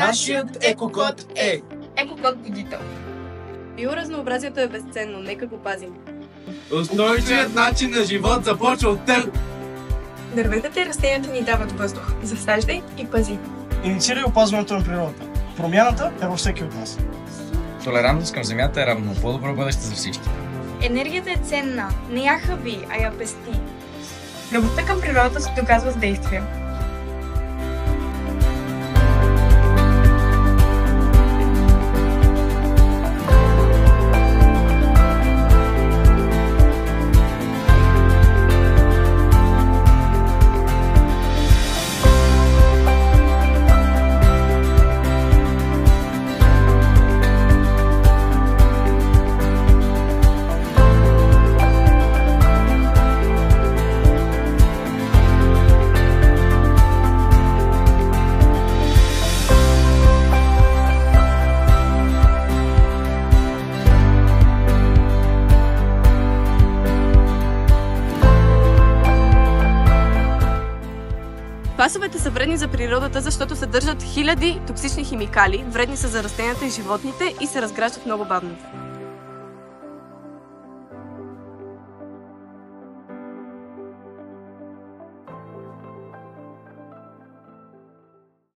Нашият екокод е Екокод Будител. Биоразнообразието е безценно, нека го пазим. устойчивият начин на живот започва от теб. Дърветата и растенията ни дават въздух. Засаждай и пази. Инициирай опазването на природата. Промяната е във всеки от нас. Толерантност към земята е равно по-добро бъдеще за всички. Енергията е ценна. Не я хаби, а я пести. Любовта към природата се доказва с действие. Квасовете са вредни за природата, защото съдържат хиляди токсични химикали, вредни са за растенията и животните и се разграждат много бавно.